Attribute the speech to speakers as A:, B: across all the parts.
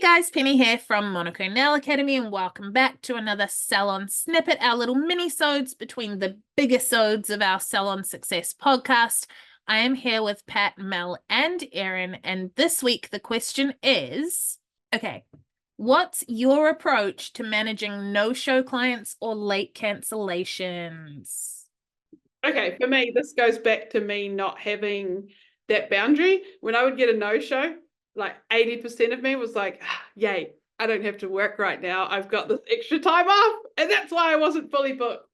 A: guys, Penny here from Monaco Nail Academy, and welcome back to another Salon Snippet, our little mini-sodes between the bigger-sodes of our Salon Success podcast. I am here with Pat, Mel, and Erin, and this week the question is, okay, what's your approach to managing no-show clients or late cancellations?
B: Okay, for me, this goes back to me not having that boundary. When I would get a no-show, like 80% of me was like, yay, I don't have to work right now. I've got this extra time off. And that's why I wasn't fully booked.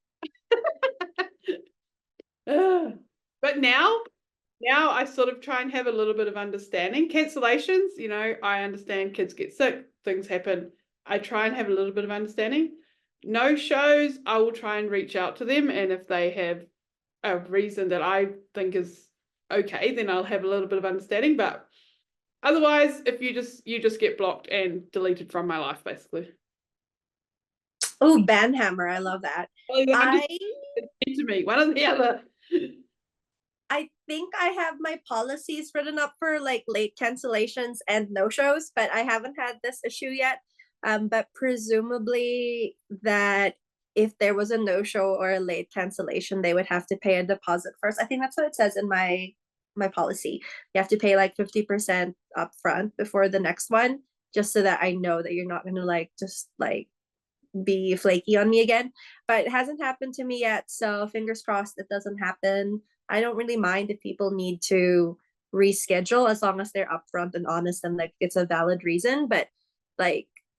B: But now I sort of try and have a little bit of understanding. Cancellations, I understand kids get sick, things happen. I try and have a little bit of understanding. No shows, I will try and reach out to them. And if they have a reason that I think is okay, then I'll have a little bit of understanding. But otherwise, if you just get blocked and deleted from my life, basically.
C: Oh, Banhammer, I love that.
B: To me, one or the other.
C: I think I have my policies written up for like late cancellations and no-shows, but I haven't had this issue yet. But presumably that if there was a no-show or a late cancellation, they would have to pay a deposit first. I think that's what it says in my policy. You have to pay like 50% upfront before the next one, just so that I know that you're not going to just be flaky on me again. But it hasn't happened to me yet, so fingers crossed it doesn't happen. I don't really mind if people need to reschedule as long as they're upfront and honest and it's a valid reason, but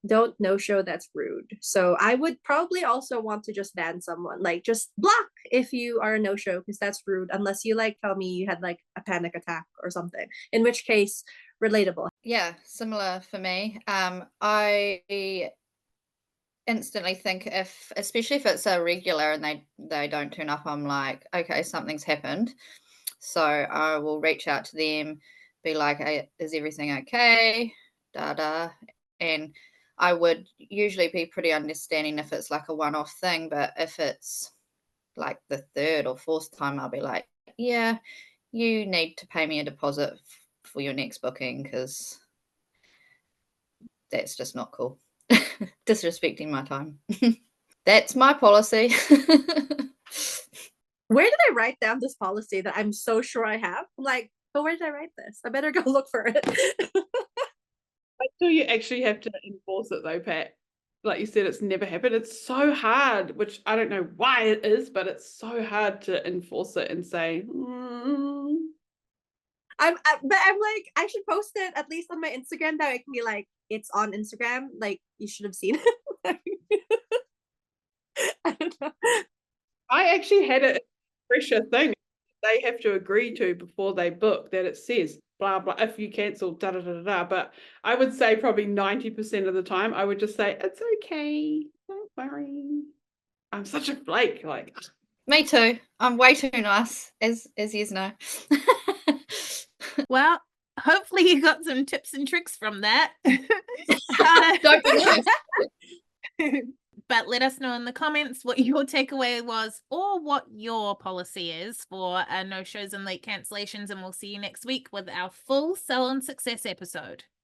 C: don't no-show, that's rude. So I would probably also want to just ban someone, just block if you are a no-show, because that's rude, unless you tell me you had a panic attack or something, in which case relatable.
D: Yeah, similar for me. I instantly think especially if it's a regular and they don't turn up, I'm like, okay, something's happened. So I will reach out to them, be like, hey, is everything okay? And I would usually be pretty understanding if it's a one-off thing, but if it's the third or fourth time, I'll be like, yeah, you need to pay me a deposit for your next booking, because that's just not cool. Disrespecting my time. That's my policy.
C: Where did I write down this policy that I'm so sure I have? I'm like, oh, where did I write this? I better go look for it.
B: Until you actually have to enforce it though, Pat. Like you said, it's never happened. It's so hard, which I don't know why it is, but it's so hard to enforce it and say,
C: I'm like, I should post it at least on my Instagram, that it can be it's on Instagram. You should have seen it. I don't know.
B: I actually had a pressure thing they have to agree to before they book, that it says blah blah, if you cancel da. But I would say probably 90% of the time I would just say, it's okay, don't worry. I'm such a flake.
D: Me too. I'm way too nice, as you know.
A: Well, hopefully you got some tips and tricks from that.
D: Don't be nice.
A: But let us know in the comments what your takeaway was, or what your policy is for no-shows and late cancellations, and we'll see you next week with our full Salon Success episode.